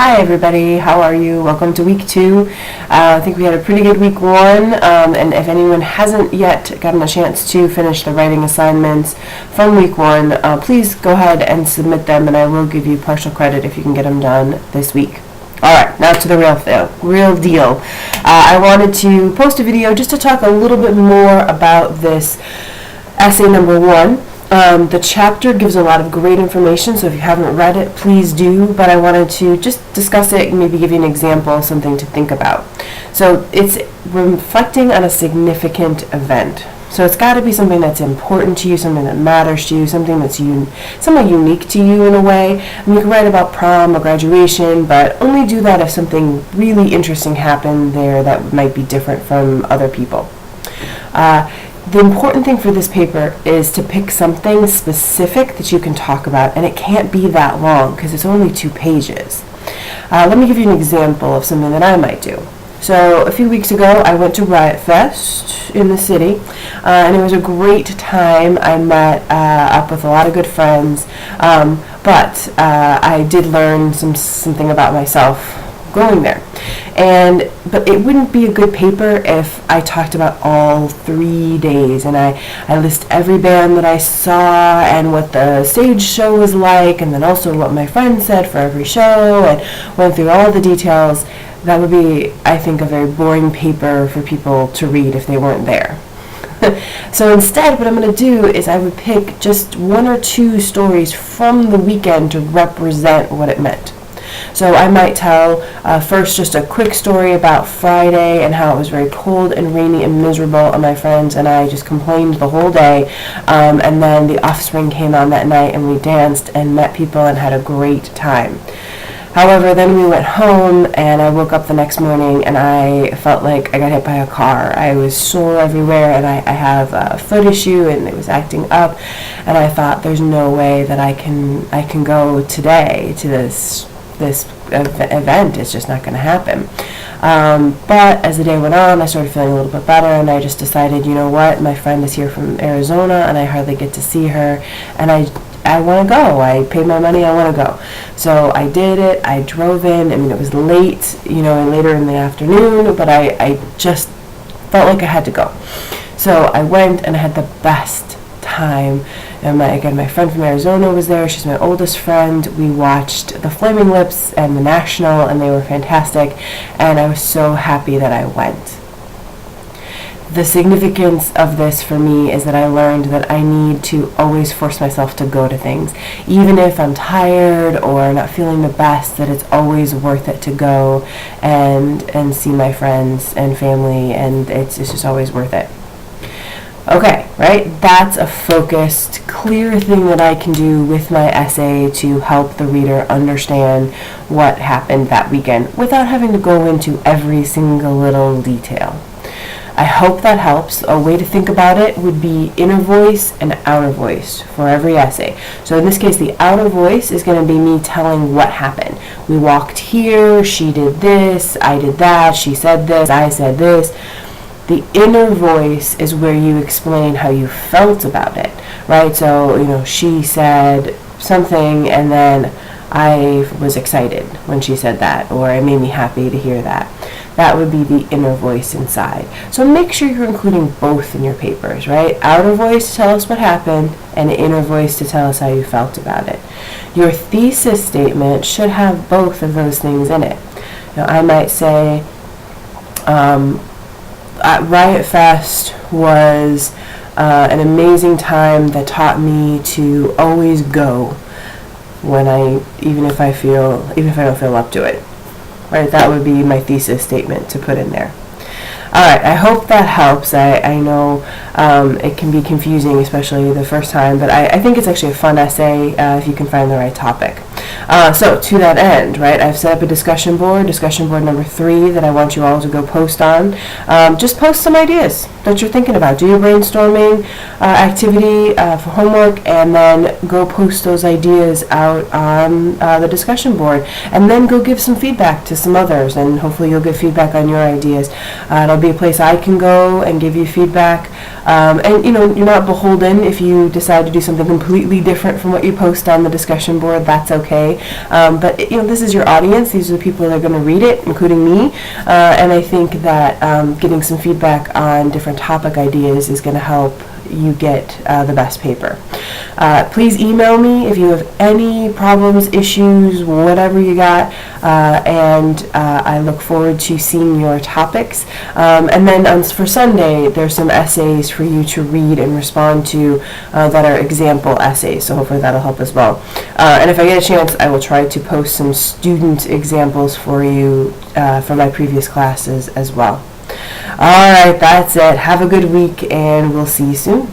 Hi everybody, how are you? Welcome to week 2. I think we had a pretty good week 1, and if anyone hasn't yet gotten a chance to finish the writing assignments from week 1, please go ahead and submit them, and I will give you partial credit if you can get them done this week. Alright, now to the real deal. I wanted to post a video just to talk a little bit more about this essay number 1. The chapter gives a lot of great information, so if you haven't read it, please do, but I wanted to just discuss it and maybe give you an example, something to think about. So it's reflecting on a significant event. So it's got to be something that's important to you, something that matters to you, something that's somewhat unique to you in a way. And you can write about prom or graduation, but only do that if something really interesting happened there that might be different from other people. The important thing for this paper is to pick something specific that you can talk about, and it can't be that long because it's only 2 pages. Let me give you an example of something that I might do. So a few weeks ago, I went to Riot Fest in the city, and it was a great time. I met up with a lot of good friends, but I did learn something about myself going there. But it wouldn't be a good paper if I talked about all 3 days and I list every band that I saw and what the stage show was like, and then also what my friends said for every show, and went through all the details. That would be, I think, a very boring paper for people to read if they weren't there. So instead, what I'm going to do is I would pick just 1 or 2 stories from the weekend to represent what it meant. So I might tell first just a quick story about Friday and how it was very cold and rainy and miserable, and my friends and I just complained the whole day, and then The Offspring came on that night and we danced and met people and had a great time. However, then we went home and I woke up the next morning and I felt like I got hit by a car. I was sore everywhere, and I have a foot issue and it was acting up, and I thought there's no way that I can go today to this event. It's just not going to happen. But as the day went on, I started feeling a little bit better, and I just decided, you know what, my friend is here from Arizona and I hardly get to see her, and I want to go. I paid my money, I want to go. So I did it. I drove in. I mean, it was late, and later in the afternoon, but I just felt like I had to go. So I went and I had the best time. And my friend from Arizona was there. She's my oldest friend. We watched the Flaming Lips and the National, and they were fantastic, and I was so happy that I went. The significance of this for me is that I learned that I need to always force myself to go to things. Even if I'm tired or not feeling the best, that it's always worth it to go and see my friends and family, and it's just always worth it. Okay, right? That's a focused, clear thing that I can do with my essay to help the reader understand what happened that weekend without having to go into every single little detail. I hope that helps. A way to think about it would be inner voice and outer voice for every essay. So in this case, the outer voice is going to be me telling what happened. We walked here, she did this, I did that, she said this, I said this. The inner voice is where you explain how you felt about it, right? So, she said something, and then I was excited when she said that, or it made me happy to hear that. That would be the inner voice inside. So make sure you're including both in your papers, right? Outer voice to tell us what happened, and inner voice to tell us how you felt about it. Your thesis statement should have both of those things in it. I might say, Riot Fest was an amazing time that taught me to always go even if I don't feel up to it. Right, that would be my thesis statement to put in there. Alright, I hope that helps. I know it can be confusing, especially the first time, but I think it's actually a fun essay if you can find the right topic. So to that end, right, I've set up a discussion board number 3 that I want you all to go post on. Just post some ideas that you're thinking about. Do your brainstorming activity for homework, and then go post those ideas out on the discussion board, and then go give some feedback to some others, and hopefully you'll get feedback on your ideas. It'll be a place I can go and give you feedback, and you're not beholden if you decide to do something completely different from what you post on the discussion board. That's okay. Monday. But this is your audience. These are the people that are going to read it, including me. And I think that getting some feedback on different topic ideas is going to help you get the best paper. Please email me if you have any problems, issues, whatever you got, and I look forward to seeing your topics. And then for Sunday, there's some essays for you to read and respond to that are example essays, so hopefully that'll help as well. And if I get a chance, I will try to post some student examples for you from my previous classes as well. All right, that's it. Have a good week, and we'll see you soon.